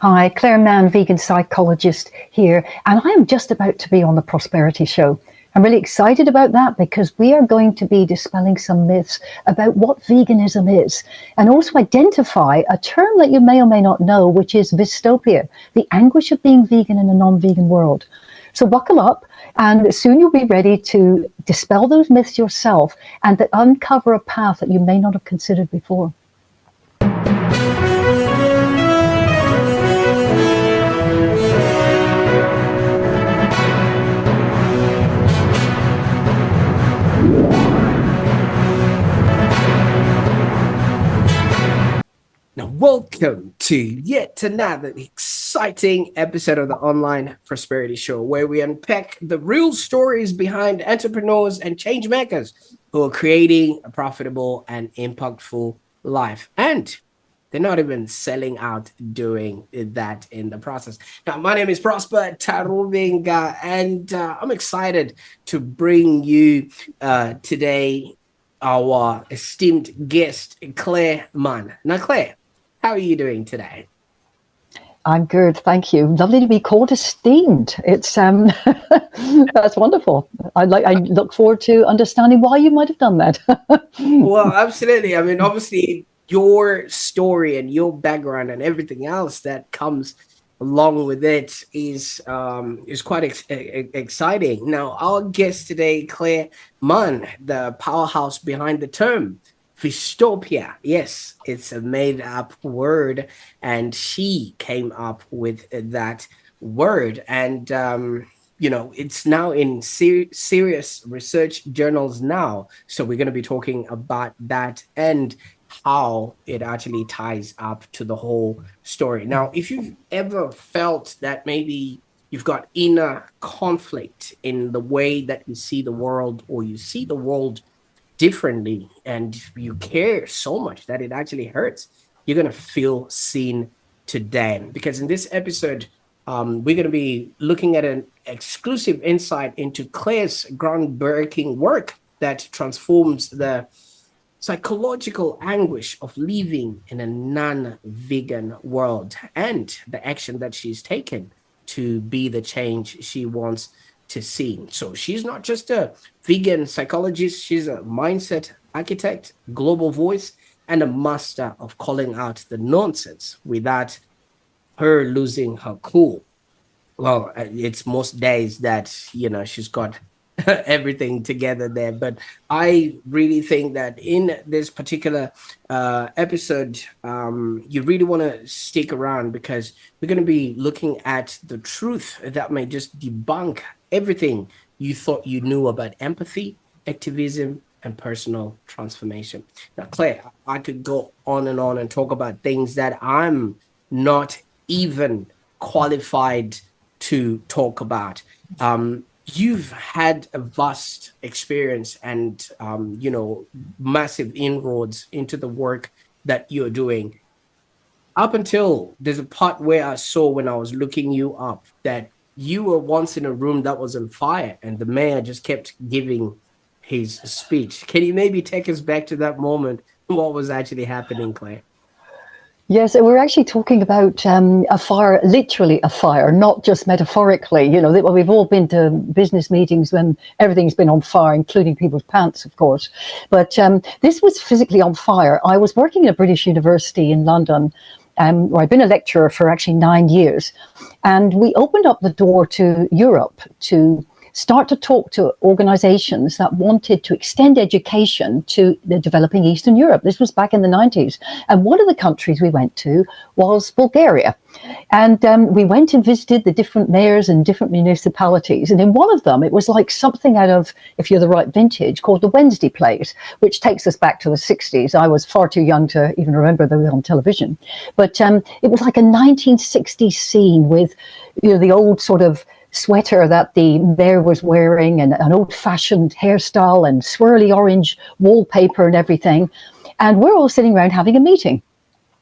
Hi, Clare Mann, vegan psychologist here, and I am just about to be on the Prosperity Show. I'm really excited about that because we are going to be dispelling some myths about what veganism is and also identify a term that you may or may not know, which is Vystopia, the anguish of being vegan in a non-vegan world. So buckle up, and soon you'll be ready to dispel those myths yourself and to uncover a path that you may not have considered before. Now, welcome to yet another exciting episode of the Online Prosperity Show, where we unpack the real stories behind entrepreneurs and change makers who are creating a profitable and impactful life. And they're not even selling out doing that in the process. Now, my name is Prosper Taruvinga, and I'm excited to bring you today our esteemed guest, Clare Mann. Now, Clare, how are you doing today? I'm good, thank you. Lovely to be called esteemed. It's that's wonderful. I look forward to understanding why you might have done that. Well, absolutely. I mean, obviously, your story and your background and everything else that comes along with it is quite exciting. Now, our guest today, Clare Mann, the powerhouse behind the term Vystopia. Yes, it's a made-up word, and she came up with that word. And, it's now in serious research journals now. So we're going to be talking about that and how it actually ties up to the whole story. Now, if you've ever felt that maybe you've got inner conflict in the way that you see the world, or you see the world differently, and you care so much that it actually hurts, you're going to feel seen today. Because in this episode, we're going to be looking at an exclusive insight into Clare's groundbreaking work that transforms the psychological anguish of living in a non-vegan world, and the action that she's taken to be the change she wants to see. So she's not just a vegan psychologist, she's a mindset architect, global voice, and a master of calling out the nonsense without her losing her cool. Well, it's most days that, she's got everything together there. But I really think that in this particular episode, you really want to stick around, because we're going to be looking at the truth that may just debunk everything you thought you knew about empathy, activism, and personal transformation. Now, Clare, I could go on and talk about things that I'm not even qualified to talk about. You've had a vast experience and, massive inroads into the work that you're doing. Up until there's a part where I saw when I was looking you up that you were once in a room that was on fire and the mayor just kept giving his speech. Can you maybe take us back to that moment? What was actually happening, Clare? Yes, we're actually talking about a fire, literally a fire, not just metaphorically. We've all been to business meetings when everything's been on fire, including people's pants, of course. But this was physically on fire. I was working at a British university in London, where I'd been a lecturer for actually 9 years. And we opened up the door to Europe to start to talk to organizations that wanted to extend education to the developing Eastern Europe. This was back in the 90s. And one of the countries we went to was Bulgaria. And we went and visited the different mayors and different municipalities. And in one of them, it was like something out of, if you're the right vintage, called the Wednesday plays, which takes us back to the 60s. I was far too young to even remember they were on television. But it was like a 1960s scene with, the old sort of sweater that the mayor was wearing and an old-fashioned hairstyle and swirly orange wallpaper and everything. And we're all sitting around having a meeting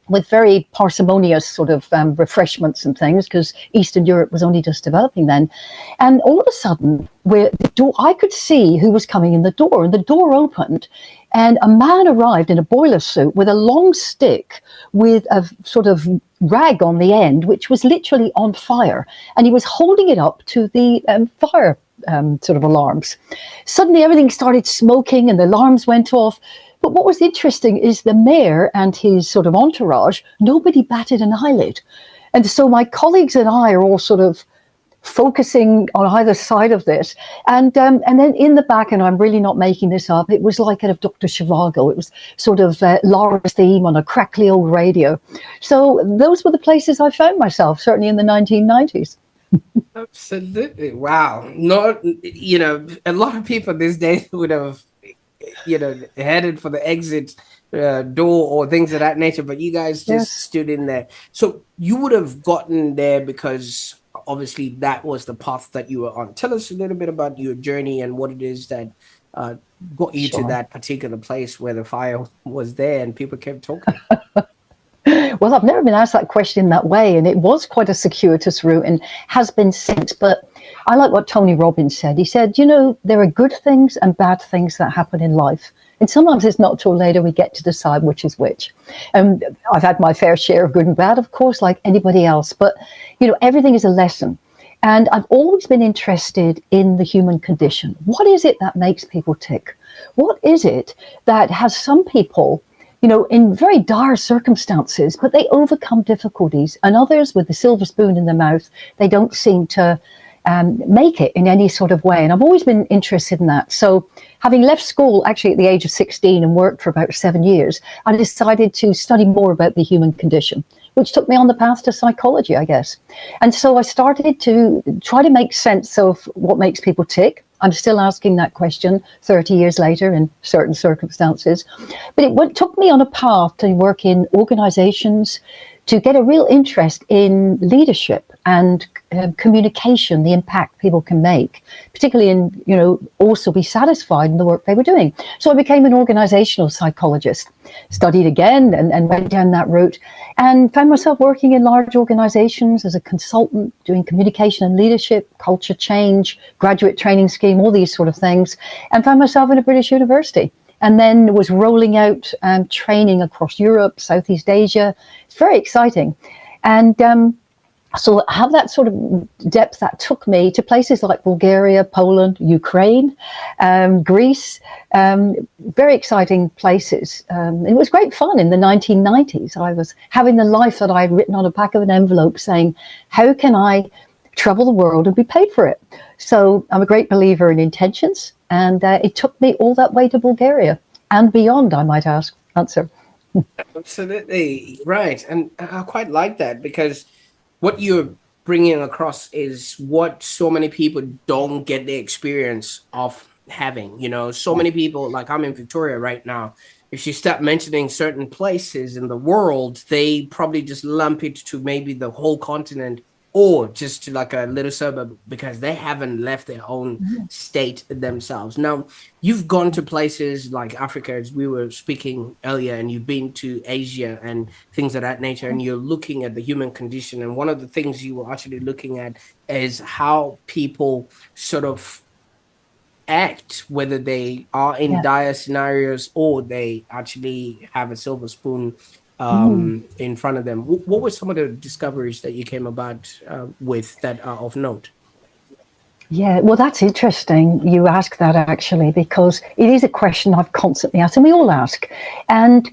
with very parsimonious sort of refreshments and things, because Eastern Europe was only just developing then. And all of a sudden, I could see who was coming in the door, and the door opened And a man arrived in a boiler suit with a long stick with a sort of rag on the end, which was literally on fire. And he was holding it up to the fire sort of alarms. Suddenly everything started smoking and the alarms went off. But what was interesting is the mayor and his sort of entourage, nobody batted an eyelid. And so my colleagues and I are all sort of focusing on either side of this. And then in the back, and I'm really not making this up, it was like kind of Dr. Zhivago. It was sort of Laura's theme on a crackly old radio. So those were the places I found myself, certainly in the 1990s. Absolutely. Wow. Not, a lot of people these days would have, headed for the exit door or things of that nature, but you guys just stood in there. So you would have gotten there because obviously that was the path that you were on. Tell us a little bit about your journey and what it is that got you to that particular place where the fire was there and people kept talking. Well, I've never been asked that question that way, and it was quite a circuitous route and has been since. But I like what Tony Robbins said. He said, there are good things and bad things that happen in life. And sometimes it's not till later we get to decide which is which. I've had my fair share of good and bad, of course, like anybody else. But, everything is a lesson. And I've always been interested in the human condition. What is it that makes people tick? What is it that has some people, in very dire circumstances, but they overcome difficulties, and others with the silver spoon in their mouth, they don't seem to make it in any sort of way. And I've always been interested in that. So having left school actually at the age of 16 and worked for about 7 years, I decided to study more about the human condition, which took me on the path to psychology, I guess. And so I started to try to make sense of what makes people tick. I'm still asking that question 30 years later in certain circumstances. But it took me on a path to work in organizations, to get a real interest in leadership and communication, the impact people can make, particularly in, also be satisfied in the work they were doing. So I became an organizational psychologist, studied again and went down that route, and found myself working in large organizations as a consultant, doing communication and leadership, culture change, graduate training scheme, all these sort of things, and found myself in a British university. And then was rolling out training across Europe, Southeast Asia. It's very exciting. And so have that sort of depth that took me to places like Bulgaria, Poland, Ukraine, Greece, very exciting places. It was great fun in the 1990s. I was having the life that I had written on the back of an envelope saying, how can I travel the world and be paid for it? So I'm a great believer in intentions. And it took me all that way to Bulgaria and beyond, I might answer. Absolutely. Right. And I quite like that, because what you're bringing across is what so many people don't get the experience of having. So many people, like I'm in Victoria right now, if you start mentioning certain places in the world, they probably just lump it to maybe the whole continent or just to like a little suburb, because they haven't left their own state themselves. Now, you've gone to places like Africa, as we were speaking earlier, and you've been to Asia and things of that nature, and you're looking at the human condition. And one of the things you were actually looking at is how people sort of act, whether they are in dire scenarios or they actually have a silver spoon in front of them. What were some of the discoveries that you came about with that are of note? Yeah, well, that's interesting you ask that, actually, because it is a question I've constantly asked, and we all ask. And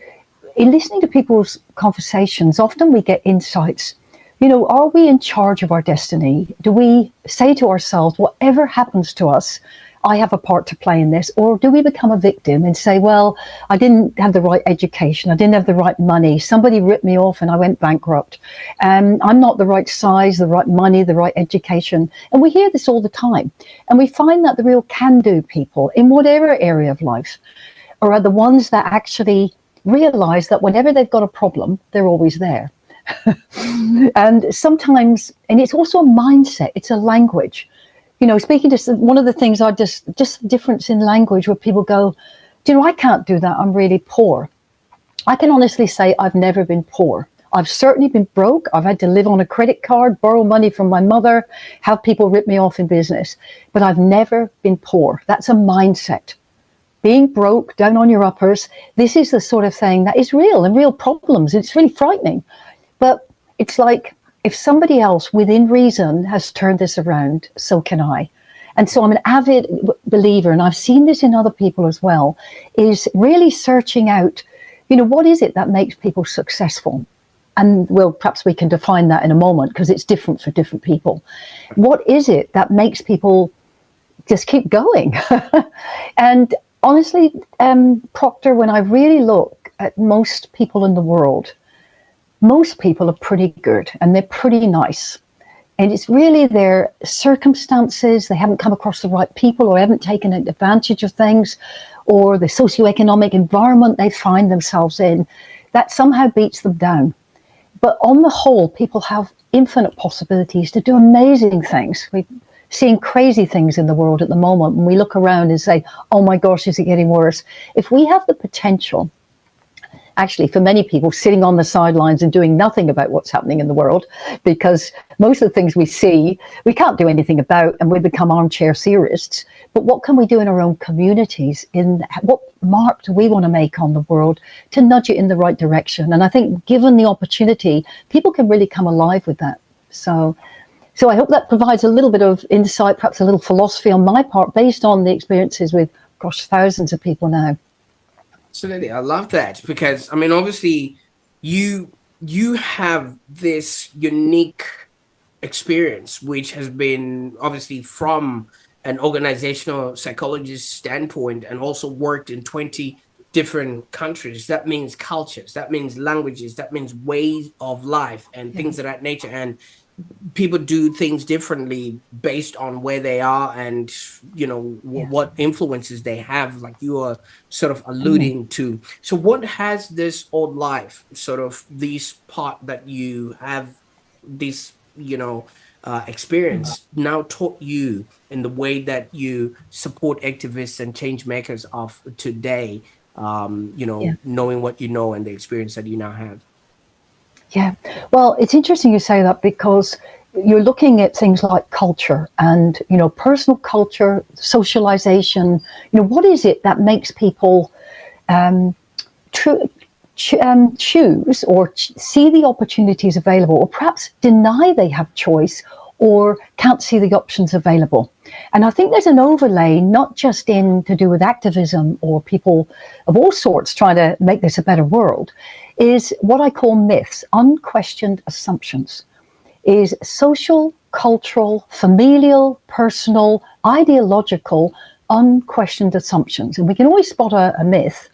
in listening to people's conversations, often we get insights. Are we in charge of our destiny? Do we say to ourselves, whatever happens to us, I have a part to play in this? Or do we become a victim and say, well, I didn't have the right education, I didn't have the right money, somebody ripped me off and I went bankrupt, I'm not the right size, the right money, the right education. And we hear this all the time. And we find that the real can-do people in whatever area of life are the ones that actually realize that whenever they've got a problem, they're always there. And sometimes, and it's also a mindset, it's a language. Speaking to one of the things I just the difference in language where people go, I can't do that, I'm really poor. I can honestly say I've never been poor. I've certainly been broke. I've had to live on a credit card, borrow money from my mother, have people rip me off in business, but I've never been poor. That's a mindset. being broke, down on your uppers, this is the sort of thing that is real and real problems. It's really frightening. But it's like, if somebody else within reason has turned this around, so can I. And so I'm an avid believer, and I've seen this in other people as well, is really searching out, what is it that makes people successful? And well, perhaps we can define that in a moment, because it's different for different people. What is it that makes people just keep going? And honestly, Proctor, when I really look at most people in the world, most people are pretty good and they're pretty nice. And it's really their circumstances, they haven't come across the right people or haven't taken advantage of things, or the socioeconomic environment they find themselves in, that somehow beats them down. But on the whole, people have infinite possibilities to do amazing things. We're seeing crazy things in the world at the moment, and we look around and say, oh my gosh, is it getting worse? If we have the potential, actually, for many people, sitting on the sidelines and doing nothing about what's happening in the world, because most of the things we see, we can't do anything about, and we become armchair theorists. But what can we do in our own communities? What mark do we want to make on the world to nudge it in the right direction? And I think given the opportunity, people can really come alive with that. So I hope that provides a little bit of insight, perhaps a little philosophy on my part, based on the experiences with, gosh, thousands of people now. Absolutely. I love that, because I mean, obviously you have this unique experience, which has been obviously from an organizational psychologist standpoint, and also worked in 20 different countries. That means cultures, that means languages, that means ways of life and things of that nature. And people do things differently based on where they are and what influences they have, like you are sort of alluding to. So what has this old life, sort of this part that you have, this experience now taught you in the way that you support activists and change makers of today, knowing what you know and the experience that you now have? Yeah, well, it's interesting you say that, because you're looking at things like culture and, personal culture, socialization. What is it that makes people choose or see the opportunities available, or perhaps deny they have choice or can't see the options available? And I think there's an overlay, not just to do with activism or people of all sorts trying to make this a better world, is what I call myths, unquestioned assumptions, is social, cultural, familial, personal, ideological, unquestioned assumptions. And we can always spot a myth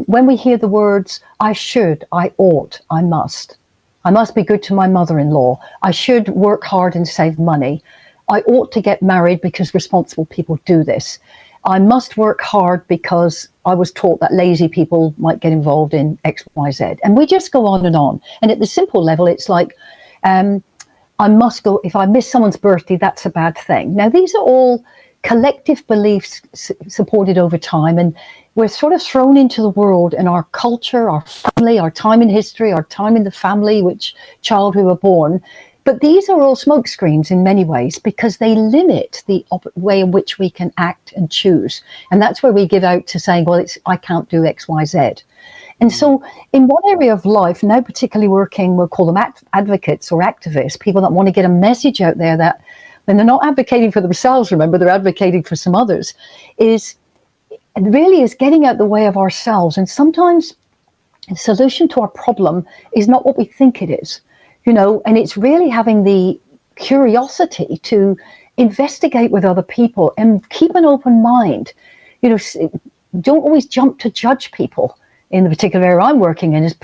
when we hear the words, I should, I ought, I must. I must be good to my mother-in-law. I should work hard and save money. I ought to get married because responsible people do this. I must work hard because I was taught that lazy people might get involved in X, Y, Z. And we just go on. And at the simple level, it's like, I must go, if I miss someone's birthday, that's a bad thing. Now, these are all collective beliefs supported over time, and we're sort of thrown into the world in our culture, our family, our time in history, our time in the family, which child we were born. But these are all smokescreens in many ways, because they limit the way in which we can act and choose. And that's where we give out to saying, well, I can't do X, Y, Z. And so in one area of life, now particularly working, we'll call them advocates or activists, people that want to get a message out there that, and they're not advocating for themselves, remember, they're advocating for some others, is getting out the way of ourselves. And sometimes the solution to our problem is not what we think it is. And it's really having the curiosity to investigate with other people and keep an open mind. Don't always jump to judge people. In the particular area I'm working in is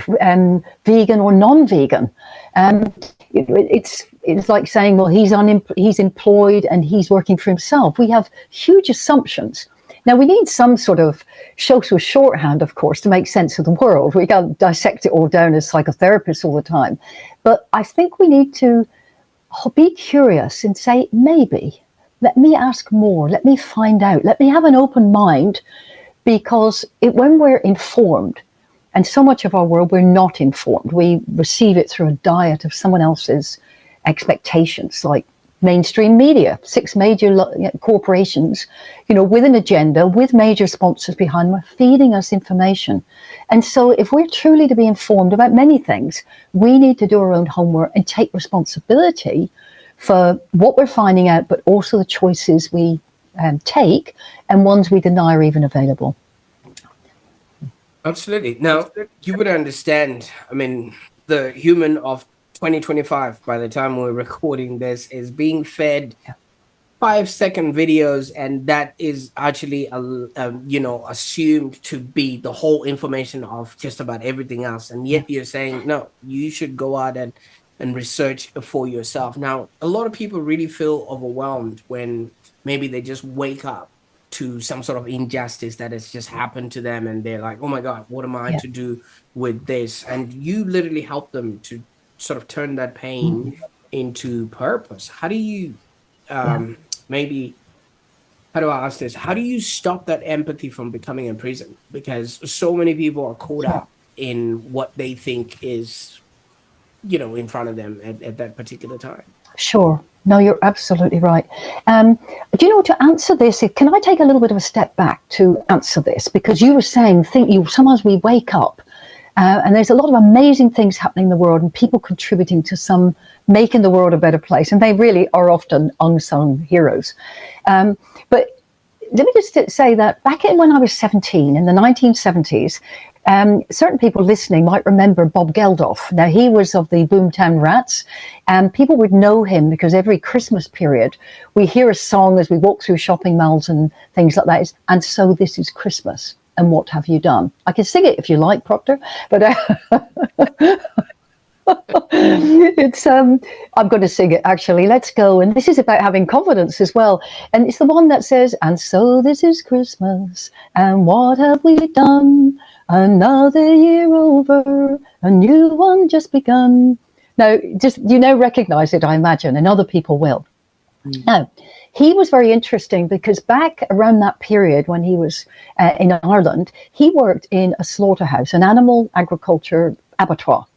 vegan or non-vegan. It's like saying, well, he's employed and he's working for himself. We have huge assumptions. Now, we need some sort of social shorthand, of course, to make sense of the world. We can't dissect it all down as psychotherapists all the time. But I think we need to be curious and say, maybe, let me ask more, let me find out, let me have an open mind, because when we're informed, and so much of our world, we're not informed. We receive it through a diet of someone else's expectations, like mainstream media, 6 major corporations, with an agenda, with major sponsors behind them, are feeding us information. And so if we're truly to be informed about many things, we need to do our own homework and take responsibility for what we're finding out, but also the choices we take and ones we deny are even available. Absolutely. Now, you would understand, I mean, the human of 2025, by the time we're recording this, is being fed 5-second videos, and that is actually assumed to be the whole information of just about everything else. And yet you're saying, no, you should go out and research for yourself. Now, a lot of people really feel overwhelmed when maybe they just wake up to some sort of injustice that has just happened to them, and they're like, oh my God, what am I to do with this? And you literally help them to sort of turn that pain into purpose. How do you maybe, how do I ask this? How do you stop that empathy from becoming a prison? Because so many people are caught up in what they think is, in front of them at that particular time. Sure. No, you're absolutely right. To answer this, can I take a little bit of a step back to answer this? Because you were saying, sometimes we wake up and there's a lot of amazing things happening in the world and people contributing to some making the world a better place. And they really are often unsung heroes. But let me just say that back when I was 17 in the 1970s, certain people listening might remember Bob Geldof. Now, he was of the Boomtown Rats, and people would know him because every Christmas period we hear a song as we walk through shopping malls and things like that. And so this is Christmas, and what have you done? I can sing it if you like, Proctor, but it's I'm going to sing it actually. Let's go. And this is about having confidence as well. And it's the one that says, and so this is Christmas, and what have we done? Another year over, a new one just begun. Now, just recognize it, I imagine, and other people will. Now, he was very interesting because back around that period when he was in Ireland, he worked in a slaughterhouse, an animal agriculture abattoir.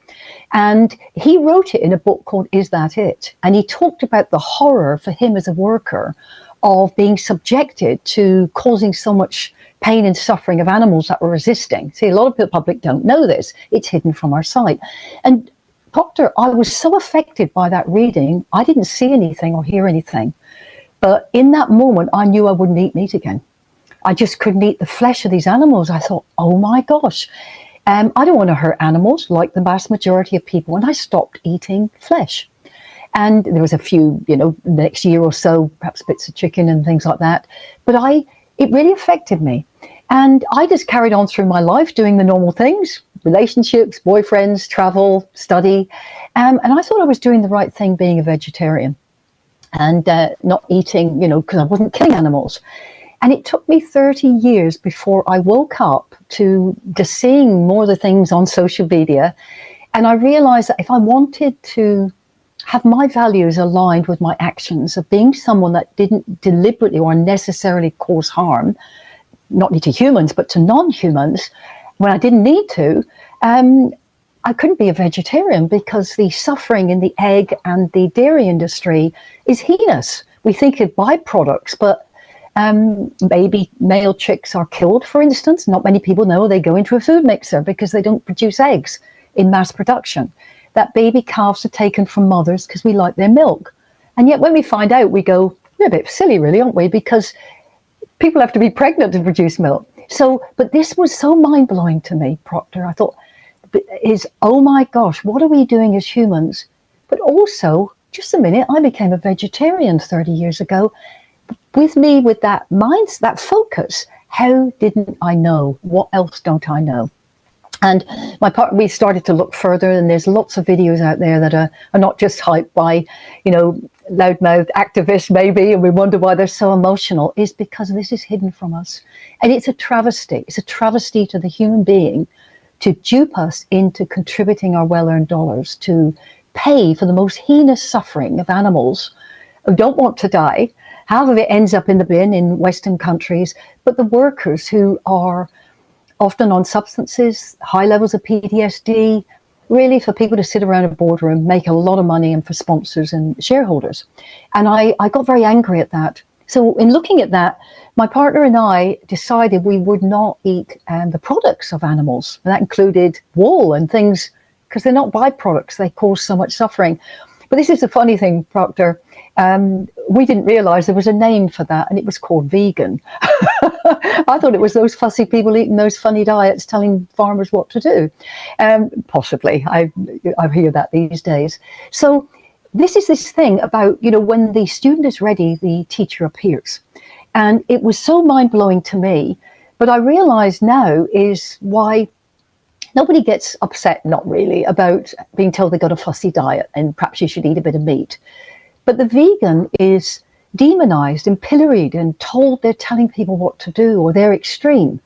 And he wrote it in a book called Is That It? And he talked about the horror for him as a worker of being subjected to causing so much pain and suffering of animals that were resisting. See, a lot of the public don't know this. It's hidden from our sight. And Proctor, I was so affected by that reading, I didn't see anything or hear anything. But in that moment, I knew I wouldn't eat meat again. I just couldn't eat the flesh of these animals. I thought, oh my gosh, I don't want to hurt animals like the vast majority of people. And I stopped eating flesh. And there was a few, next year or so, perhaps bits of chicken and things like that. But it really affected me. And I just carried on through my life doing the normal things, relationships, boyfriends, travel, study. And I thought I was doing the right thing being a vegetarian and not eating, because I wasn't killing animals. And it took me 30 years before I woke up to just seeing more of the things on social media. And I realized that if I wanted to have my values aligned with my actions of being someone that didn't deliberately or unnecessarily cause harm, not only to humans, but to non-humans, when I didn't need to, I couldn't be a vegetarian because the suffering in the egg and the dairy industry is heinous. We think of byproducts, but baby male chicks are killed, for instance. Not many people know they go into a food mixer because they don't produce eggs in mass production. That baby calves are taken from mothers because we like their milk. And yet when we find out, we go, we're a bit silly really, aren't we? Because people have to be pregnant to produce milk. So, but this was so mind-blowing to me, Proctor. I thought, oh my gosh, what are we doing as humans? But also, just a minute, I became a vegetarian 30 years ago. With that mind, that focus, how didn't I know? What else don't I know? And we started to look further, and there's lots of videos out there that are not just hyped by, loudmouth activists maybe, and we wonder why they're so emotional, is because this is hidden from us. And it's a travesty. It's a travesty to the human being to dupe us into contributing our well-earned dollars to pay for the most heinous suffering of animals who don't want to die. Half of it ends up in the bin in Western countries, but the workers who are often on substances, high levels of PTSD, really for people to sit around a boardroom, make a lot of money, and for sponsors and shareholders. And I got very angry at that. So in looking at that, my partner and I decided we would not eat the products of animals. And that included wool and things, because they're not byproducts. They cause so much suffering. But this is the funny thing, Proctor. We didn't realize there was a name for that, and it was called vegan. I thought it was those fussy people eating those funny diets telling farmers what to do. Possibly. I hear that these days. So this is this thing about, when the student is ready, the teacher appears. And it was so mind-blowing to me. But I realize now is why nobody gets upset, not really, about being told they got a fussy diet and perhaps you should eat a bit of meat. But the vegan is demonized and pilloried and told they're telling people what to do or they're extreme.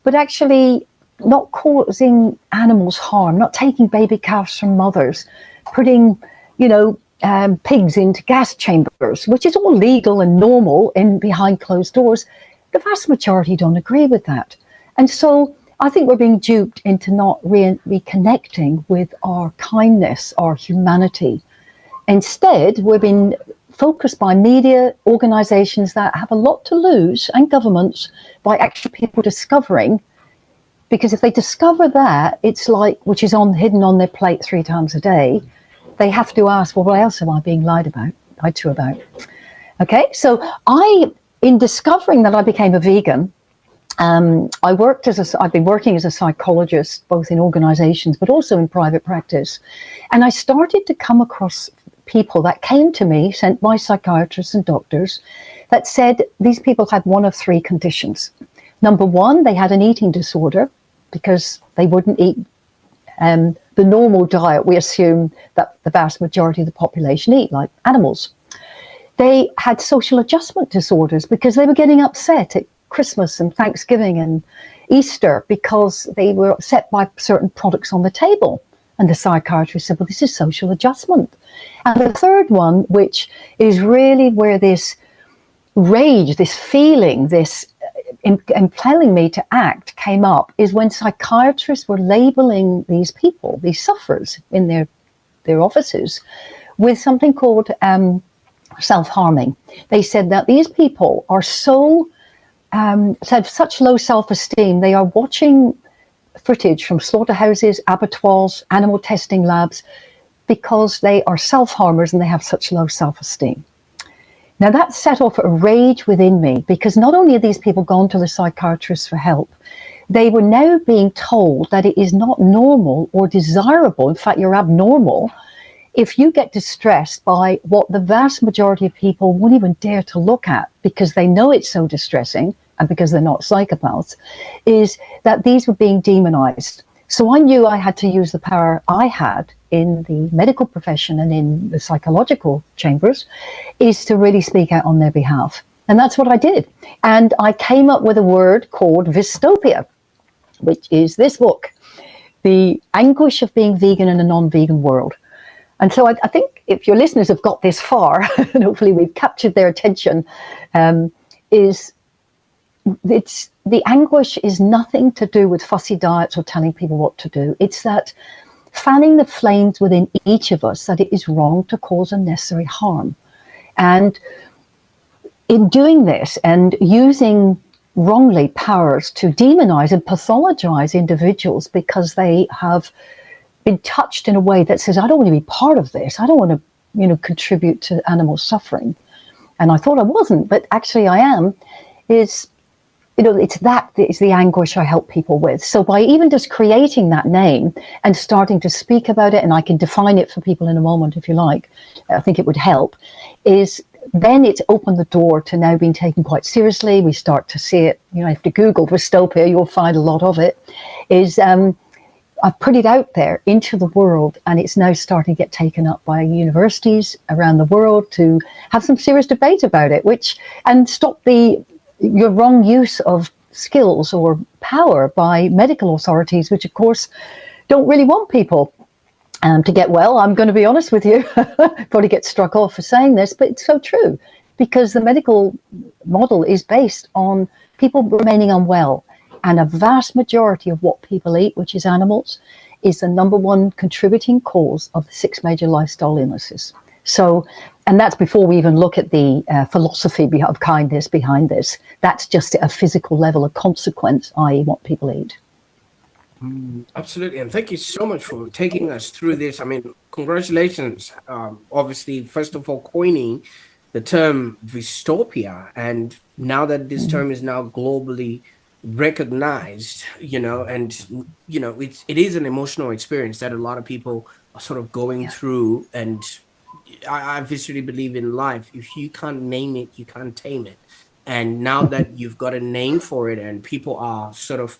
But actually not causing animals harm, not taking baby calves from mothers, putting, pigs into gas chambers, which is all legal and normal in behind closed doors. The vast majority don't agree with that. And so I think we're being duped into not reconnecting with our kindness, our humanity. Instead, we've been focused by media, organizations that have a lot to lose, and governments, by actually people discovering. Because if they discover that, it's like, which is hidden on their plate 3 times a day, they have to ask, well, what else am I being lied to about? Okay, so in discovering that I became a vegan, I've been working as a psychologist, both in organizations, but also in private practice. And I started to come across people that came to me, sent by psychiatrists and doctors, that said these people had one of 3 conditions. Number 1, they had an eating disorder because they wouldn't eat the normal diet we assume that the vast majority of the population eat, like animals. They had social adjustment disorders because they were getting upset at Christmas and Thanksgiving and Easter because they were upset by certain products on the table. And the psychiatrist said, well, this is social adjustment. And the third one, which is really where this rage, this feeling, this impelling me to act came up, is when psychiatrists were labeling these people, these sufferers in their offices, with something called self-harming. They said that these people are have such low self-esteem, they are watching footage from slaughterhouses, abattoirs, animal testing labs, because they are self-harmers and they have such low self-esteem. Now that set off a rage within me, because not only are these people gone to the psychiatrist for help, they were now being told that it is not normal or desirable, in fact you're abnormal, if you get distressed by what the vast majority of people won't even dare to look at because they know it's so distressing, and because they're not psychopaths, is that these were being demonized. So I knew I had to use the power I had in the medical profession and in the psychological chambers, is to really speak out on their behalf. And that's what I did. And I came up with a word called Vystopia, which is this book, The Anguish of Being Vegan in a Non-Vegan World. And so I think if your listeners have got this far, and hopefully we've captured their attention, the anguish is nothing to do with fussy diets or telling people what to do. It's that fanning the flames within each of us that it is wrong to cause unnecessary harm. And in doing this and using wrongly powers to demonize and pathologize individuals because they have been touched in a way that says, I don't want to be part of this. I don't want to, contribute to animal suffering. And I thought I wasn't, but actually I am, it's the anguish I help people with. So by even just creating that name and starting to speak about it, and I can define it for people in a moment if you like, I think it would help, is then it's opened the door to now being taken quite seriously. We start to see it, if you Google Vystopia, you'll find a lot of it, is I've put it out there into the world, and it's now starting to get taken up by universities around the world to have some serious debate about it, and stop your wrong use of skills or power by medical authorities, which of course don't really want people to get well. I'm going to be honest with you, probably get struck off for saying this, but it's so true, because the medical model is based on people remaining unwell. And a vast majority of what people eat, which is animals, is the number one contributing cause of the 6 major lifestyle illnesses. So, and that's before we even look at the philosophy of kindness behind this. That's just a physical level of consequence, i.e. what people eat. Absolutely. And thank you so much for taking us through this. I mean, congratulations. Obviously, first of all, coining the term Vystopia. And now that this term is now globally recognized, it is an emotional experience that a lot of people are sort of going through. And I viscerally believe in life, if you can't name it, you can't tame it. And now that you've got a name for it and people are sort of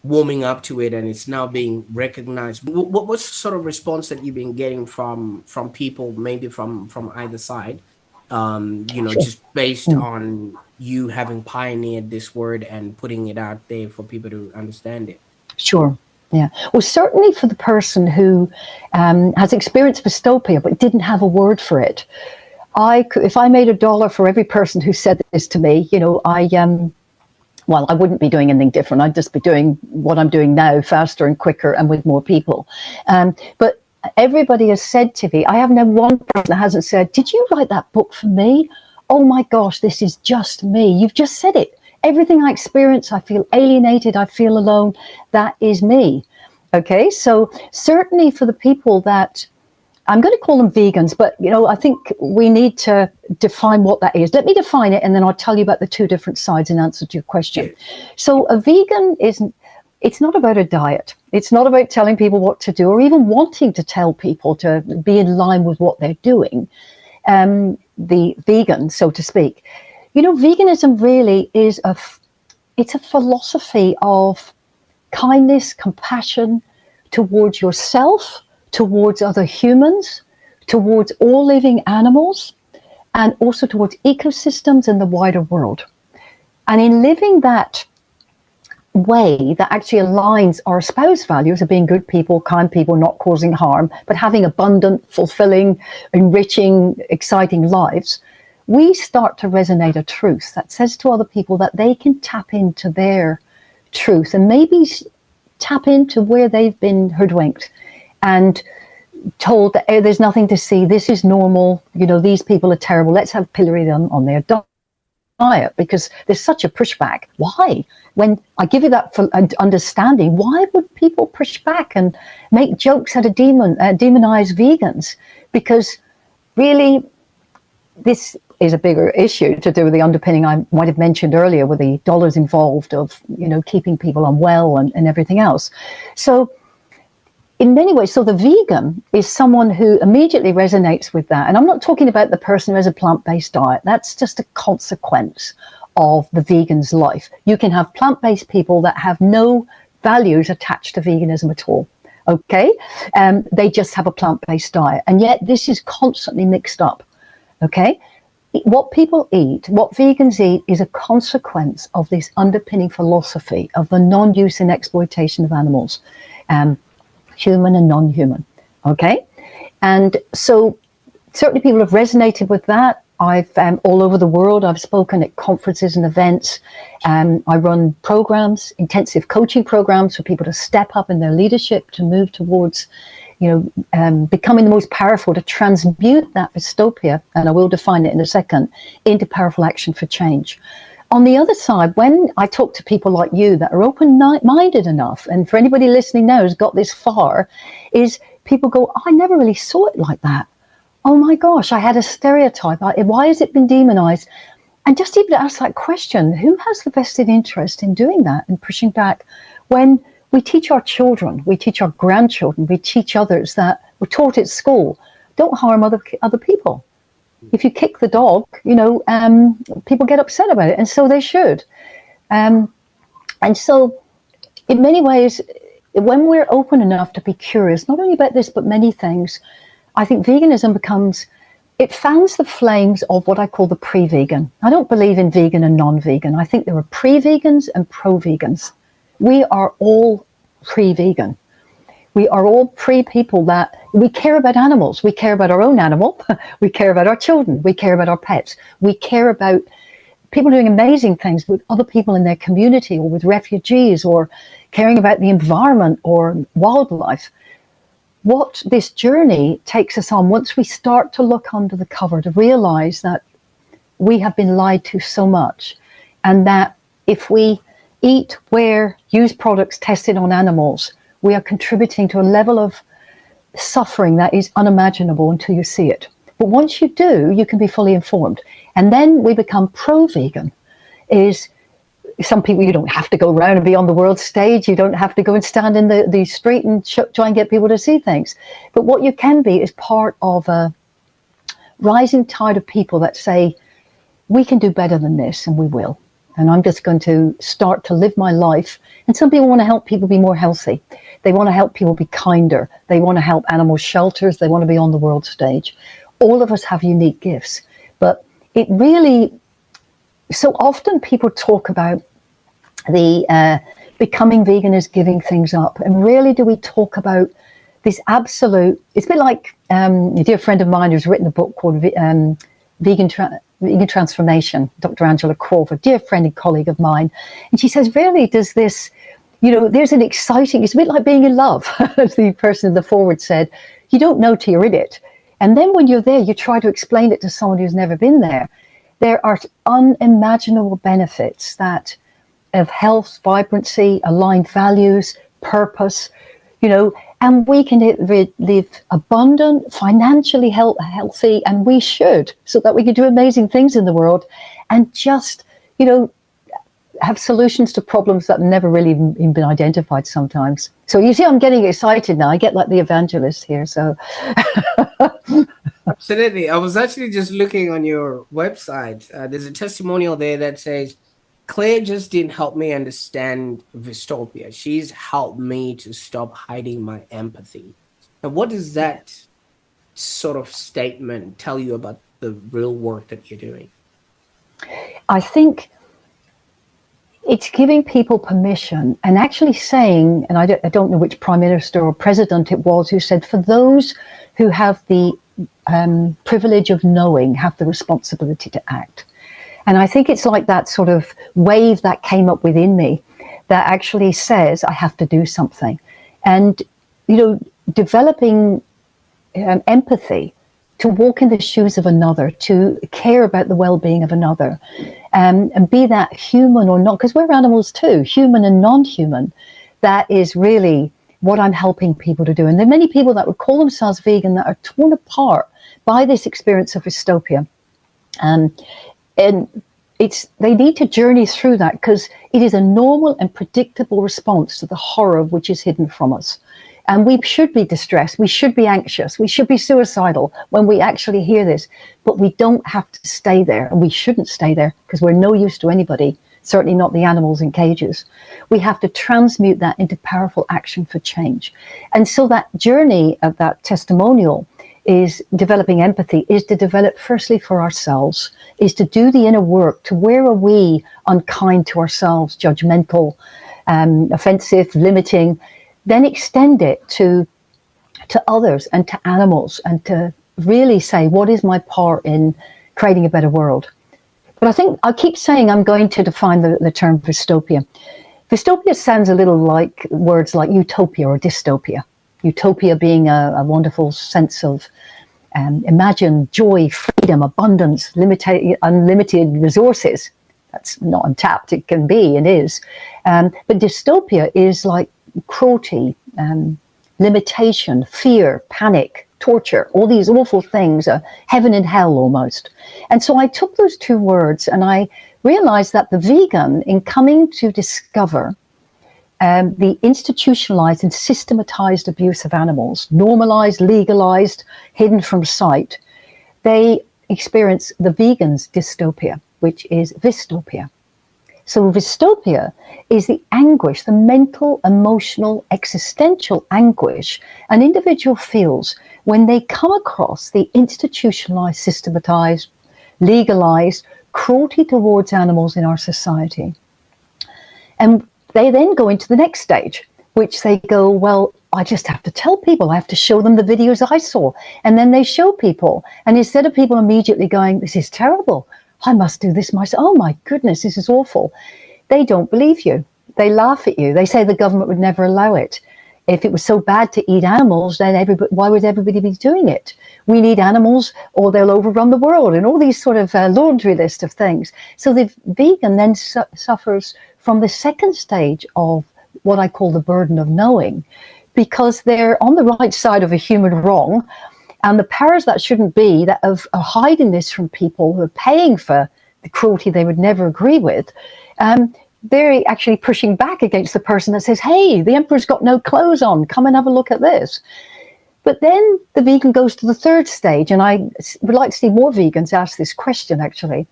warming up to it and it's now being recognized, what's the sort of response that you've been getting from people, maybe from either side, just based on you having pioneered this word and putting it out there for people to understand it? Sure. Yeah. Well, certainly for the person who has experienced Vystopia but didn't have a word for it, if I made $1 for every person who said this to me, I wouldn't be doing anything different. I'd just be doing what I'm doing now, faster and quicker and with more people. But everybody has said to me, I haven't had one person that hasn't said, did you write that book for me? Oh my gosh, this is just me. You've just said it. Everything I experience, I feel alienated, I feel alone. That is me. Okay, so certainly for the people that, I'm going to call them vegans, but I think we need to define what that is. Let me define it, and then I'll tell you about the two different sides in answer to your question. Yeah. So a vegan it's not about a diet. It's not about telling people what to do or even wanting to tell people to be in line with what they're doing. The vegan, so to speak. Veganism really is it's a philosophy of kindness, compassion towards yourself, towards other humans, towards all living animals, and also towards ecosystems and the wider world. And in living that way that actually aligns our espoused values of being good people, kind people, not causing harm, but having abundant, fulfilling, enriching, exciting lives, we start to resonate a truth that says to other people that they can tap into their truth and maybe tap into where they've been hoodwinked and told that there's nothing to see, this is normal, these people are terrible, let's have pillory on their diet, because there's such a pushback. Why? When I give you that understanding, why would people push back and make jokes out of demonize vegans? Because really, this is a bigger issue to do with the underpinning I might have mentioned earlier, with the dollars involved of keeping people unwell and everything else. So in many ways, so the vegan is someone who immediately resonates with that. And I'm not talking about the person who has a plant-based diet. That's just a consequence of the vegan's life. You can have plant-based people that have no values attached to veganism at all. Okay? They just have a plant-based diet. And yet this is constantly mixed up. Okay? What people eat, what vegans eat, is a consequence of this underpinning philosophy of the non-use and exploitation of animals. Human and non-human, okay? And so certainly people have resonated with that. I've all over the world, I've spoken at conferences and events. I run programs, intensive coaching programs for people to step up in their leadership, to move towards, becoming the most powerful, to transmute that Vystopia, and I will define it in a second, into powerful action for change. On the other side, when I talk to people like you that are open-minded enough, and for anybody listening now who's got this far, is people go, I never really saw it like that. Oh my gosh, I had a stereotype. Why has it been demonized? And just even to ask that question, who has the vested interest in doing that and pushing back when we teach our children, we teach our grandchildren, we teach others that we're taught at school, don't harm other people. If you kick the dog, people get upset about it, and so they should. And so in many ways, when we're open enough to be curious, not only about this, but many things, I think veganism it fans the flames of what I call the pre-vegan. I don't believe in vegan and non-vegan. I think there are pre-vegans and pro-vegans. We are all pre-vegan. We are all pre-people that we care about animals. We care about our own animal. We care about our children. We care about our pets. We care about people doing amazing things with other people in their community or with refugees or caring about the environment or wildlife. what this journey takes us on, once we start to look under the cover, to realize that we have been lied to so much, and that if we eat, wear, use products tested on animals, we are contributing to a level of suffering that is unimaginable until you see it. But once you do, you can be fully informed. And then we become pro-vegan. Is some people, you don't have to go around and be on the world stage. You don't have to go and stand in the street and try and get people to see things. But what you can be is part of a rising tide of people that say, we can do better than this, and we will. And I'm just going to start to live my life. And some people want to help people be more healthy. They want to help people be kinder. They want to help animal shelters. They want to be on the world stage. All of us have unique gifts. But it really, so often people talk about the becoming vegan is giving things up. And rarely do we talk about this absolute, it's a bit like a dear friend of mine who's written a book called Vegan Transformation, Dr. Angela Crawford, dear friend and colleague of mine. And she says, rarely does this, there's an exciting, it's a bit like being in love, as the person in the forward said. You don't know till you're in it. And then when you're there, you try to explain it to someone who's never been there. There are unimaginable benefits that of health, vibrancy, aligned values, purpose, and we can live abundant, financially healthy, and we should, so that we can do amazing things in the world and just, have solutions to problems that have never really even been identified sometimes. So you see, I'm getting excited now. I get like the evangelist here. So absolutely. I was actually just looking on your website. There's a testimonial there that says, Claire just didn't help me understand Vystopia. She's helped me to stop hiding my empathy. And what does that sort of statement tell you about the real work that you're doing? I think it's giving people permission and actually saying, and I don't know which prime minister or president it was who said, for those who have the privilege of knowing, have the responsibility to act. And I think it's like that sort of wave that came up within me that actually says, I have to do something. And, developing empathy, to walk in the shoes of another, to care about the well-being of another, and be that human or not, because we're animals too, human and non-human. That is really what I'm helping people to do. And there are many people that would call themselves vegan that are torn apart by this experience of Vystopia. And they need to journey through that, because it is a normal and predictable response to the horror which is hidden from us. And we should be distressed, we should be anxious, we should be suicidal when we actually hear this. But we don't have to stay there, and we shouldn't stay there, because we're no use to anybody, certainly not the animals in cages. We have to transmute that into powerful action for change. And so that journey of that testimonial is developing empathy, is to develop firstly for ourselves, is to do the inner work to where are we unkind to ourselves, judgmental, offensive, limiting, then extend it to others and to animals, and to really say, what is my part in creating a better world? But I think I keep saying I'm going to define the term Vystopia. Vystopia sounds a little like words like utopia or dystopia. Utopia being a wonderful sense of imagine joy, freedom, abundance, unlimited resources. That's not untapped. It can be, it is. But dystopia is like cruelty, limitation, fear, panic, torture, all these awful things, heaven and hell almost. And so I took those two words and I realized that the vegan, in coming to discover the institutionalized and systematized abuse of animals, normalized, legalized, hidden from sight, they experience the vegan's dystopia, which is Vystopia. So Vystopia is the anguish, the mental, emotional, existential anguish an individual feels when they come across the institutionalized, systematized, legalized cruelty towards animals in our society. And they then go into the next stage, which they go, well, I just have to tell people, I have to show them the videos I saw. And then they show people. And instead of people immediately going, this is terrible, I must do this myself. Oh my goodness, this is awful. They don't believe you. They laugh at you. They say the government would never allow it. if it was so bad to eat animals, then why would everybody be doing it? We need animals or they'll overrun the world, and all these sort of laundry list of things. So the vegan then suffers from the second stage of what I call the burden of knowing, because they're on the right side of a human wrong, and the powers that shouldn't be that are hiding this from people who are paying for the cruelty they would never agree with, they're actually pushing back against the person that says, hey, the emperor's got no clothes on, come and have a look at this. But then the vegan goes to the third stage, and I would like to see more vegans ask this question, actually.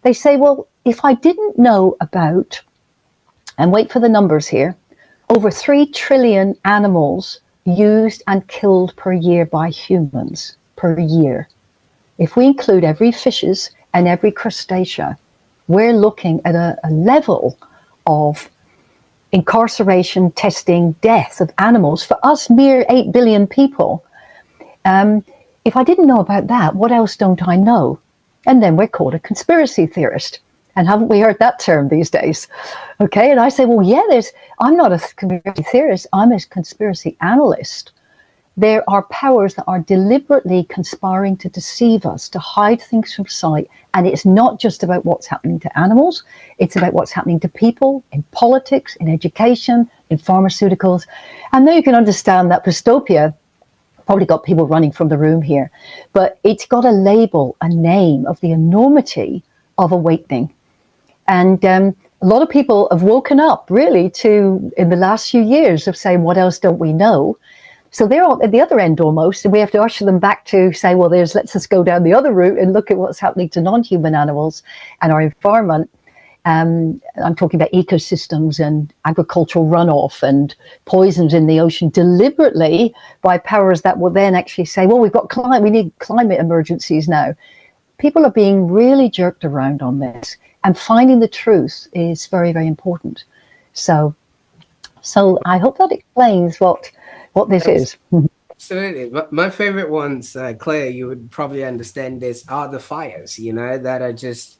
They say, well, if I didn't know about, and wait for the numbers here, over 3 trillion animals used and killed per year by humans, per year. If we include every fishes and every crustacea, we're looking at a level of incarceration, testing, death of animals for us mere 8 billion people. If I didn't know about that, what else don't I know? And then we're called a conspiracy theorist. And haven't we heard that term these days? Okay, and I say, well, yeah, I'm not a conspiracy theorist, I'm a conspiracy analyst. There are powers that are deliberately conspiring to deceive us, to hide things from sight. And it's not just about what's happening to animals, it's about what's happening to people in politics, in education, in pharmaceuticals. And then you can understand that Vystopia probably got people running from the room here, but it's got a label, a name of the enormity of awakening. And a lot of people have woken up really to, in the last few years, of saying, what else don't we know? So they're at the other end almost, and we have to usher them back to say, well, let's just go down the other route and look at what's happening to non-human animals and our environment. I'm talking about ecosystems and agricultural runoff and poisons in the ocean deliberately by powers that will then actually say, well, we need climate emergencies now. People are being really jerked around on this, and finding the truth is very, very important. So I hope that explains what this is. Absolutely. My favorite ones, Claire, you would probably understand this, are the fires, that are just,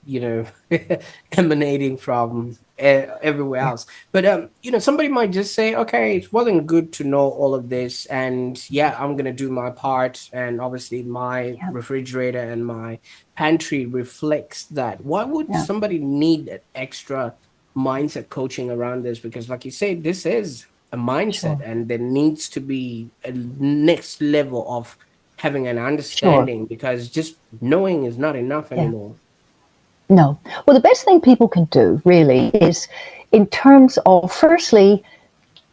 emanating from everywhere else. But, somebody might just say, okay, it's well and good to know all of this. And yeah, I'm going to do my part. And obviously my refrigerator and my pantry reflects that. Why would somebody need that extra mindset coaching around this? Because like you say, this is a mindset, and there needs to be a next level of having an understanding, because just knowing is not enough anymore. No. Well, the best thing people can do really is, in terms of, firstly,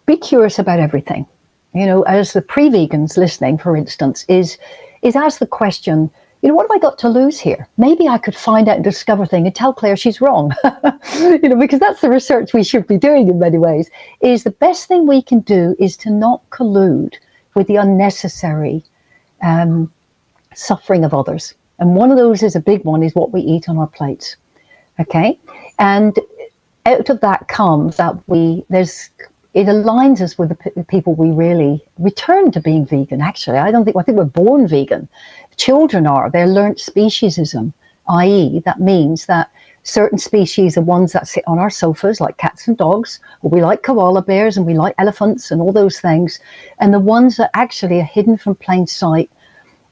be curious about everything. As the pre-vegans listening, for instance, is ask the question, what have I got to lose here? Maybe I could find out and discover things and tell Claire she's wrong. Because that's the research we should be doing in many ways. Is the best thing we can do is to not collude with the unnecessary suffering of others. And one of those is a big one, is what we eat on our plates. Okay? And out of that comes that it aligns us with the people we really return to being vegan, actually. I think we're born vegan. Children they're learnt speciesism, i.e. that means that certain species are ones that sit on our sofas, like cats and dogs, or we like koala bears and we like elephants and all those things. And the ones that actually are hidden from plain sight,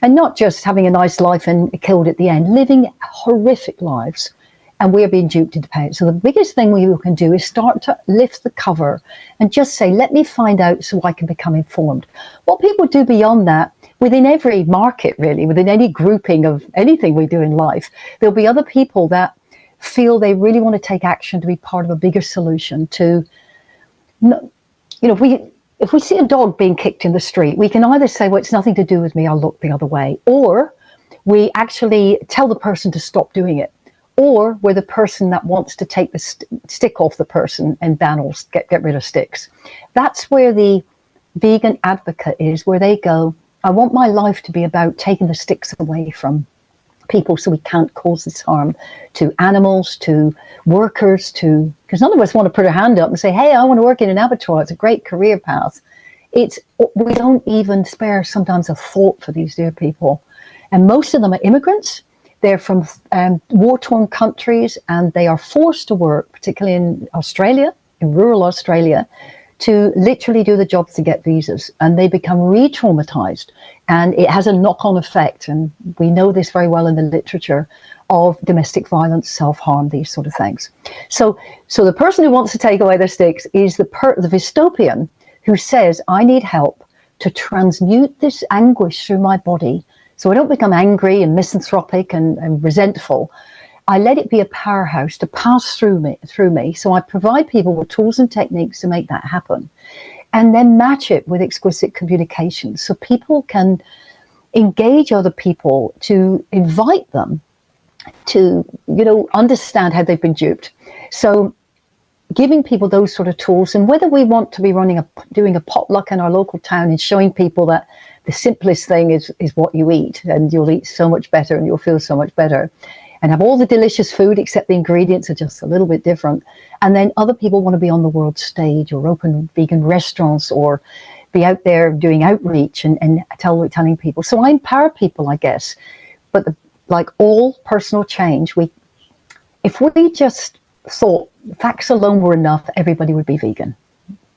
and not just having a nice life and killed at the end, living horrific lives. And we're being duped into paying. So the biggest thing we can do is start to lift the cover and just say, let me find out so I can become informed. What people do beyond that, within every market really, within any grouping of anything we do in life, there'll be other people that feel they really want to take action to be part of a bigger solution to, if we see a dog being kicked in the street, we can either say, well, it's nothing to do with me, I'll look the other way. Or we actually tell the person to stop doing it. Or we're the person that wants to take the stick off the person and ban or get rid of sticks. That's where the vegan advocate is, where they go, I want my life to be about taking the sticks away from people so we can't cause this harm to animals, to workers, because none of us want to put our hand up and say, hey, I want to work in an abattoir, it's a great career path. We don't even spare sometimes a thought for these dear people. And most of them are immigrants. They're from war-torn countries, and they are forced to work, particularly in Australia, in rural Australia, to literally do the jobs to get visas, and they become re-traumatized, and it has a knock-on effect, and we know this very well in the literature, of domestic violence, self-harm, these sort of things. So the person who wants to take away their sticks is the Vystopian who says, I need help to transmute this anguish through my body so I don't become angry and misanthropic and resentful. I let it be a powerhouse to pass through me. So I provide people with tools and techniques to make that happen, and then match it with exquisite communication so people can engage other people, to invite them to, understand how they've been duped. So giving people those sort of tools, and whether we want to be doing a potluck in our local town and showing people that the simplest thing is what you eat, and you'll eat so much better and you'll feel so much better, and have all the delicious food except the ingredients are just a little bit different. And then other people want to be on the world stage or open vegan restaurants or be out there doing outreach and telling people. So I empower people, I guess. But like all personal change, if we just thought facts alone were enough, everybody would be vegan.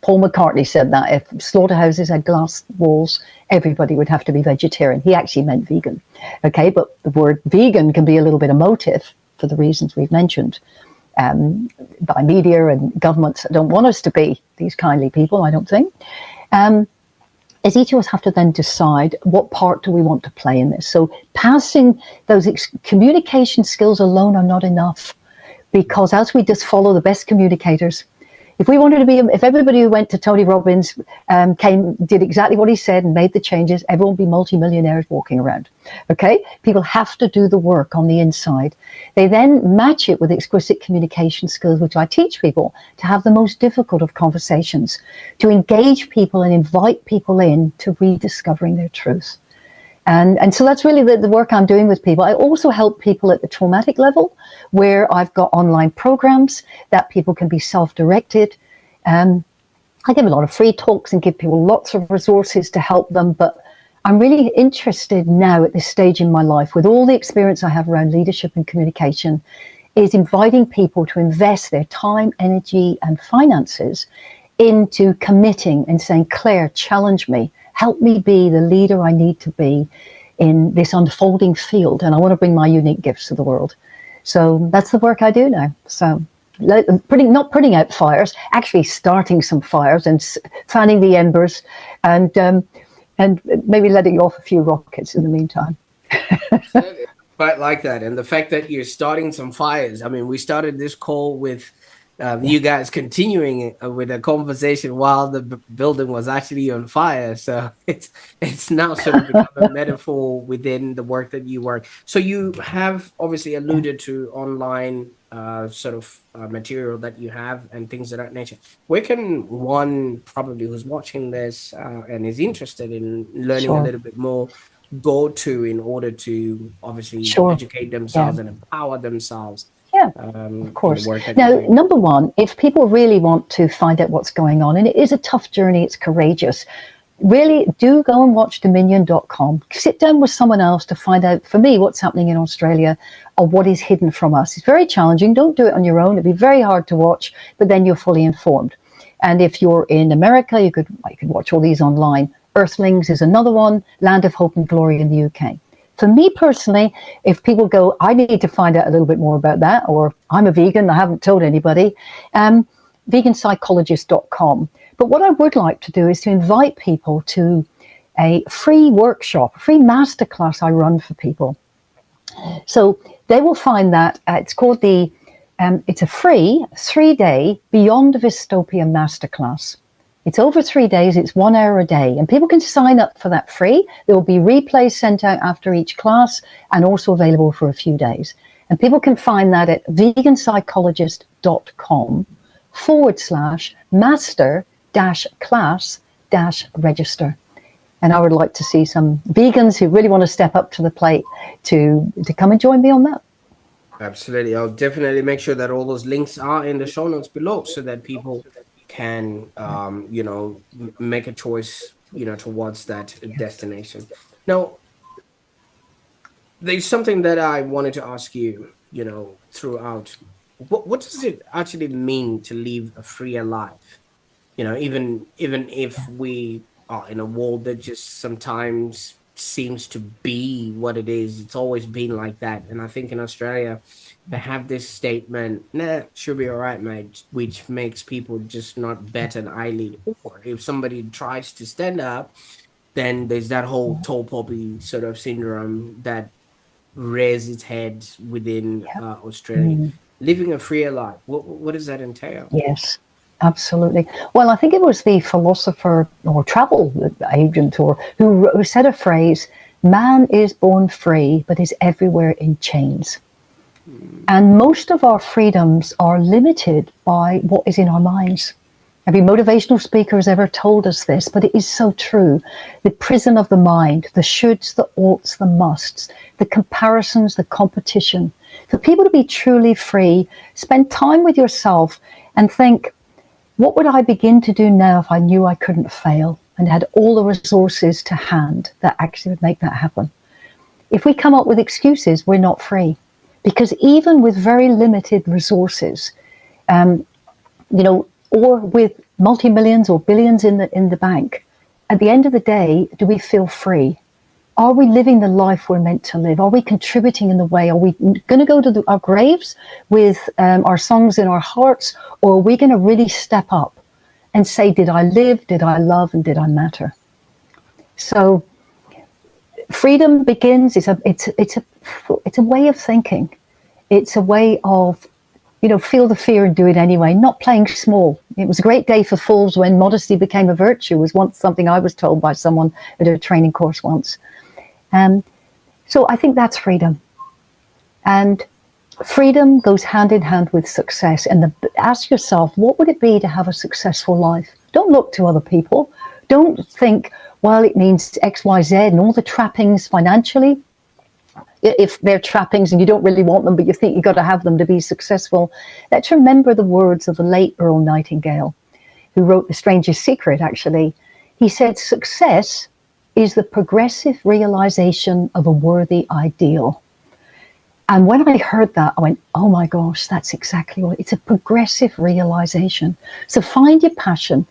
Paul McCartney said that if slaughterhouses had glass walls, everybody would have to be vegetarian. He actually meant vegan. Okay, but the word vegan can be a little bit emotive for the reasons we've mentioned. By media and governments that don't want us to be these kindly people, I don't think. As each of us have to then decide what part do we want to play in this. So passing those communication skills alone are not enough, because as we just follow the best communicators, if everybody who went to Tony Robbins did exactly what he said and made the changes, everyone would be multimillionaires walking around. Okay? People have to do the work on the inside. They then match it with exquisite communication skills, which I teach people to have the most difficult of conversations, to engage people and invite people in to rediscovering their truth. And so that's really the work I'm doing with people. I also help people at the traumatic level, where I've got online programs that people can be self-directed. I give a lot of free talks and give people lots of resources to help them. But I'm really interested now at this stage in my life, with all the experience I have around leadership and communication, is inviting people to invest their time, energy, and finances into committing and saying, Claire, challenge me. Help me be the leader I need to be in this unfolding field. And I want to bring my unique gifts to the world. So that's the work I do now. So not putting out fires, actually starting some fires and fanning the embers, and maybe letting off a few rockets in the meantime. Quite like that. And the fact that you're starting some fires. I mean, we started this call with you guys continuing with a conversation while the building was actually on fire. So it's now sort of become a metaphor within the work that you work. So you have obviously alluded to online material that you have and things of that nature. Where can one probably who's watching this and is interested in learning a little bit more go to in order to obviously educate themselves and empower themselves? Yeah, of course. Now, number one, if people really want to find out what's going on, and it is a tough journey, it's courageous, really do go and watch Dominion.com. Sit down with someone else to find out, for me, what's happening in Australia or what is hidden from us. It's very challenging. Don't do it on your own. It'd be very hard to watch, but then you're fully informed. And if you're in America, you could watch all these online. Earthlings is another one, Land of Hope and Glory in the UK. For me personally, if people go, I need to find out a little bit more about that, or I'm a vegan, I haven't told anybody, veganpsychologist.com. But what I would like to do is to invite people to a free workshop, a free masterclass I run for people. So they will find that it's called it's a free 3-day Beyond Vystopia masterclass. It's over 3 days, it's 1 hour a day, and people can sign up for that free. There will be replays sent out after each class and also available for a few days. And people can find that at veganpsychologist.com/master-class-register. And I would like to see some vegans who really want to step up to the plate to come and join me on that. Absolutely. I'll definitely make sure that all those links are in the show notes below so that people can make a choice towards that destination. Now, there's something that I wanted to ask you throughout. What does it actually mean to live a freer life? even if we are in a world that just sometimes seems to be what it is, it's always been like that. And I think in Australia, they have this statement, nah, should be all right, mate, which makes people just not bat an eyelid. Or if somebody tries to stand up, then there's that whole tall poppy sort of syndrome that rears its head within Yeah. Australia. Living a freer life, what does that entail? Yes, absolutely. Well, I think it was the philosopher or travel agent or who said a phrase, man is born free, but is everywhere in chains. And most of our freedoms are limited by what is in our minds. Every motivational speaker has ever told us this, but it is so true. The prison of the mind, the shoulds, the oughts, the musts, the comparisons, the competition. For people to be truly free, spend time with yourself and think, what would I begin to do now if I knew I couldn't fail and had all the resources to hand that actually would make that happen? If we come up with excuses, we're not free. Because even with very limited resources, or with multi-millions or billions in the bank, at the end of the day, do we feel free? Are we living the life we're meant to live? Are we contributing in the way? Are we going to go to our graves with our songs in our hearts, or are we going to really step up and say, did I live, did I love, and did I matter? So freedom begins, it's a way of thinking. It's a way of, feel the fear and do it anyway, not playing small. It was a great day for fools when modesty became a virtue, was once something I was told by someone at a training course once. So I think that's freedom. And freedom goes hand in hand with success. And ask yourself, what would it be to have a successful life? Don't look to other people. Don't think, well, it means X, Y, Z and all the trappings financially. If they're trappings and you don't really want them, but you think you've got to have them to be successful. Let's remember the words of the late Earl Nightingale, who wrote The Stranger's Secret, actually. He said, success is the progressive realization of a worthy ideal. And when I heard that, I went, oh my gosh, that's exactly what it's a progressive realization. So find your passion.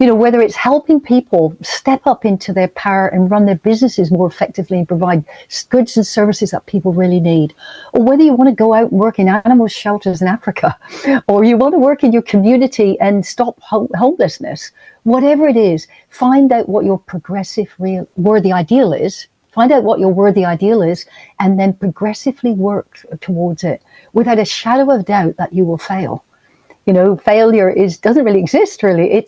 Whether it's helping people step up into their power and run their businesses more effectively and provide goods and services that people really need, or whether you want to go out and work in animal shelters in Africa, or you want to work in your community and stop homelessness, whatever it is, find out what your progressive worthy ideal is. Find out what your worthy ideal is, and then progressively work towards it without a shadow of doubt that you will fail. Failure doesn't really exist, really.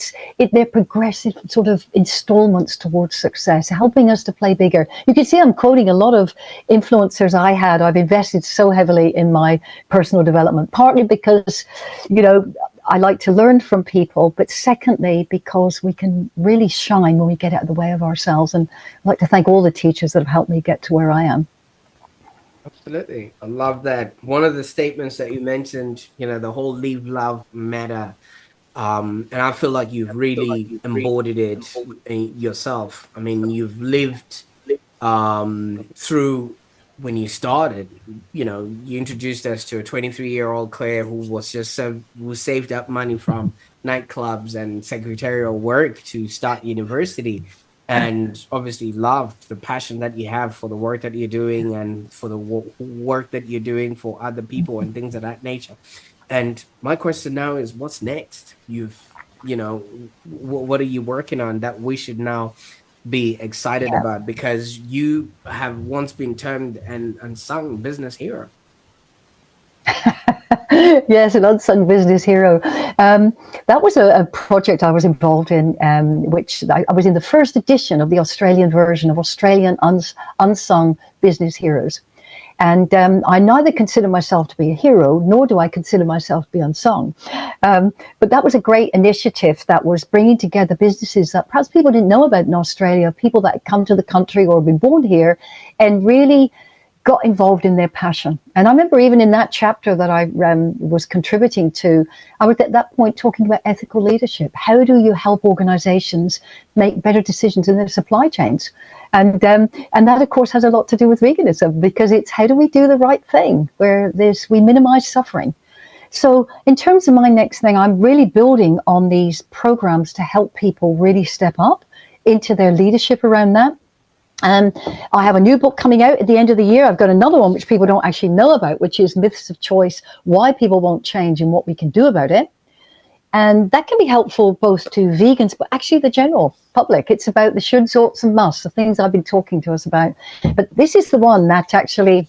They're progressive sort of installments towards success, helping us to play bigger. You can see I'm quoting a lot of influencers I had. I've invested so heavily in my personal development, partly because, I like to learn from people, but secondly, because we can really shine when we get out of the way of ourselves. And I'd like to thank all the teachers that have helped me get to where I am. Absolutely. I love that. One of the statements that you mentioned, the whole live, love, matter. And I feel like you've really embodied it yourself. I mean, you've lived through when you started, you introduced us to a 23-year-old Clare who was who saved up money from nightclubs and secretarial work to start university, and obviously loved the passion that you have for the work that you're doing and for the work that you're doing for other people and things of that nature. And my question now is, what's next? What are you working on that we should now be excited about? Because you have once been termed an unsung business hero. Yes, an unsung business hero. That was a project I was involved in, which I was in the first edition of the Australian version of Australian Unsung Business Heroes. And I neither consider myself to be a hero, nor do I consider myself to be unsung. But that was a great initiative that was bringing together businesses that perhaps people didn't know about in Australia, people that had come to the country or been born here and really got involved in their passion. And I remember even in that chapter that I was contributing to, I was at that point talking about ethical leadership. How do you help organizations make better decisions in their supply chains? And that, of course, has a lot to do with veganism, because it's how do we do the right thing where we minimize suffering. So in terms of my next thing, I'm really building on these programs to help people really step up into their leadership around that. I have a new book coming out at the end of the year. I've got another one which people don't actually know about, which is Myths of Choice, Why People Won't Change and What We Can Do About It. And that can be helpful both to vegans, but actually the general public. It's about the shoulds, oughts, and musts, the things I've been talking to us about. But this is the one that actually,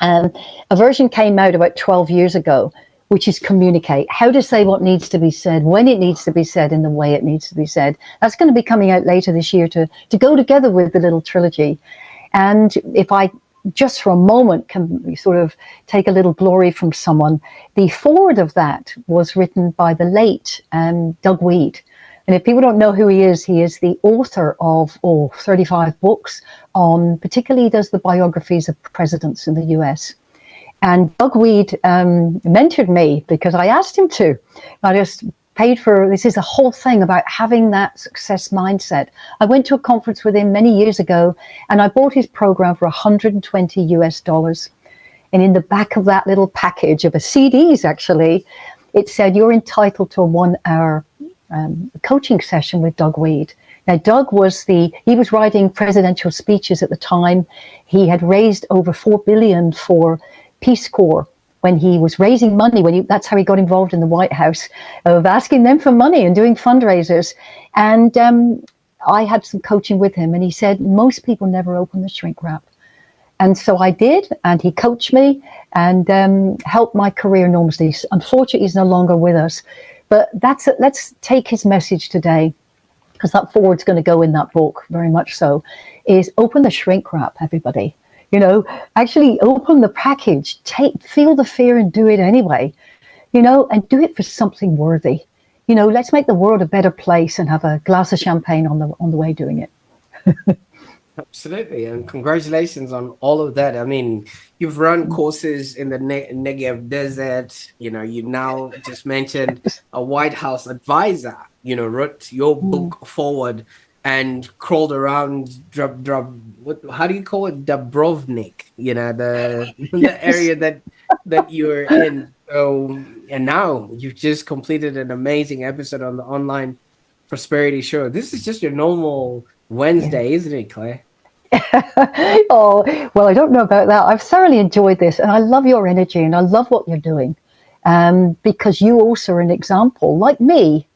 a version came out about 12 years ago, which is communicate, how to say what needs to be said, when it needs to be said, and the way it needs to be said. That's going to be coming out later this year to go together with the little trilogy. And if I just for a moment can sort of take a little glory from someone, the foreword of that was written by the late Doug Wead. And if people don't know who he is the author of 35 books on, particularly he does the biographies of presidents in the US. And Doug Wead mentored me because I asked him to. I just paid for, this is a whole thing about having that success mindset. I went to a conference with him many years ago and I bought his program for $120 US. And in the back of that little package of a CDs, actually, it said, you're entitled to a 1 hour coaching session with Doug Wead. Now, Doug he was writing presidential speeches at the time. He had raised over $4 billion for Peace Corps when he was raising money. That's how he got involved in the White House, of asking them for money and doing fundraisers. And I had some coaching with him, and he said, most people never open the shrink wrap. And so I did, and he coached me and helped my career enormously. Unfortunately, he's no longer with us. But let's take his message today, because that forward's going to go in that book, very much so, is open the shrink wrap, everybody. Actually open the package, feel the fear and do it anyway, and do it for something worthy. Let's make the world a better place and have a glass of champagne on the way doing it. Absolutely. And congratulations on all of that. I mean, you've run courses in the Negev Desert. You now just mentioned a White House advisor, wrote your book forward and crawled around how do you call it? Dubrovnik, the area that you're in. So, and now you've just completed an amazing episode on the Online Prosperity Show. This is just your normal Wednesday, isn't it, Claire? Oh, well, I don't know about that. I've thoroughly enjoyed this, and I love your energy, and I love what you're doing. Because you also are an example, like me,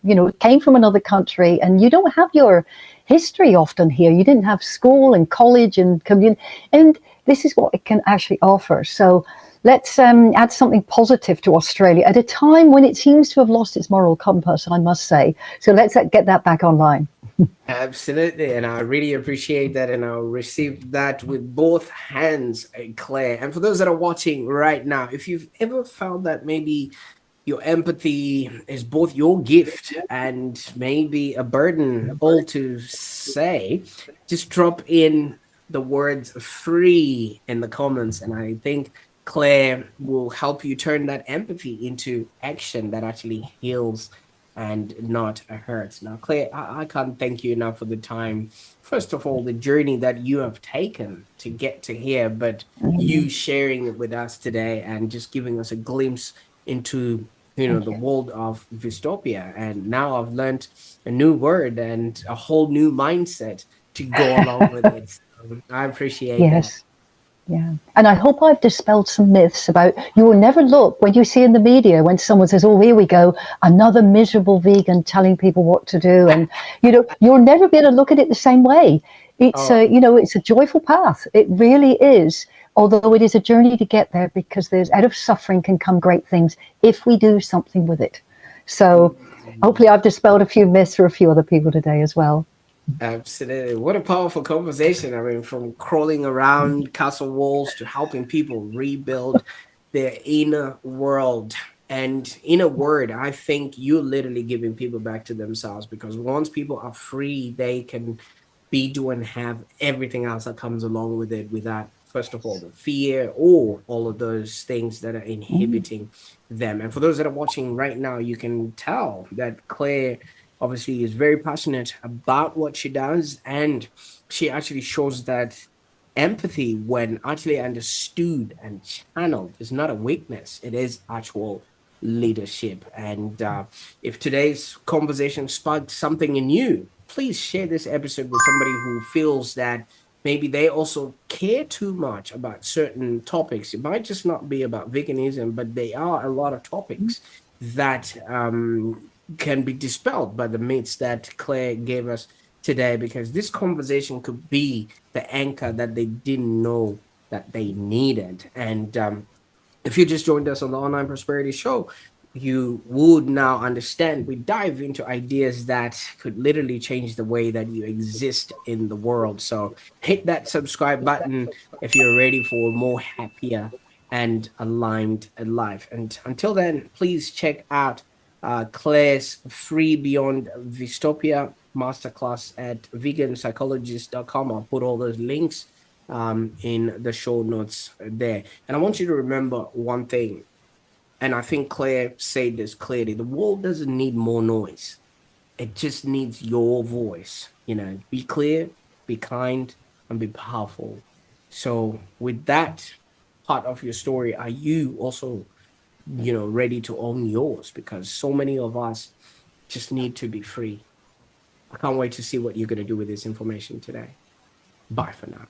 came from another country, and you don't have your history often here. You didn't have school and college and community, and this is what it can actually offer. So let's add something positive to Australia at a time when it seems to have lost its moral compass, I must say. So let's get that back online. Absolutely, and I really appreciate that, and I'll receive that with both hands, Claire. And for those that are watching right now, if you've ever found that maybe your empathy is both your gift and maybe a burden all to say, just drop in the words free in the comments, and I think Claire will help you turn that empathy into action that actually heals and not hurts. Now, Claire, I can't thank you enough for the time. First of all, the journey that you have taken to get to here, but you sharing it with us today and just giving us a glimpse into the world of Vystopia. And now I've learned a new word and a whole new mindset to go along with it. So I appreciate that. Yeah. And I hope I've dispelled some myths about you will never look when you see in the media when someone says, oh, here we go, another miserable vegan telling people what to do. And, you'll never be able to look at it the same way. It's it's a joyful path. It really is. Although it is a journey to get there, because out of suffering can come great things if we do something with it. So hopefully I've dispelled a few myths for a few other people today as well. Absolutely. What a powerful conversation. I mean, from crawling around castle walls to helping people rebuild their inner world. And in a word, I think you're literally giving people back to themselves, because once people are free, they can be, do, and have everything else that comes along with it without, first of all, the fear or all of those things that are inhibiting them. And for those that are watching right now, you can tell that Claire obviously is very passionate about what she does, and she actually shows that empathy, when actually understood and channeled, is not a weakness. It is actual leadership. And if today's conversation sparked something in you, please share this episode with somebody who feels that maybe they also care too much about certain topics. It might just not be about veganism, but there are a lot of topics that can be dispelled by the myths that Claire gave us today, because this conversation could be the anchor that they didn't know that they needed. And if you just joined us on the Online Prosperity Show, you would now understand. We dive into ideas that could literally change the way that you exist in the world. So hit that subscribe button if you're ready for more happier and aligned life. And until then, please check out Claire's free Beyond Vystopia masterclass at veganpsychologist.com. I'll put all those links in the show notes there. And I want you to remember one thing, and I think Claire said this clearly: the world doesn't need more noise, it just needs your voice. Be clear, be kind, and be powerful. So, with that part of your story, are you also, ready to own yours? Because so many of us just need to be free. I can't wait to see what you're going to do with this information today. Bye for now.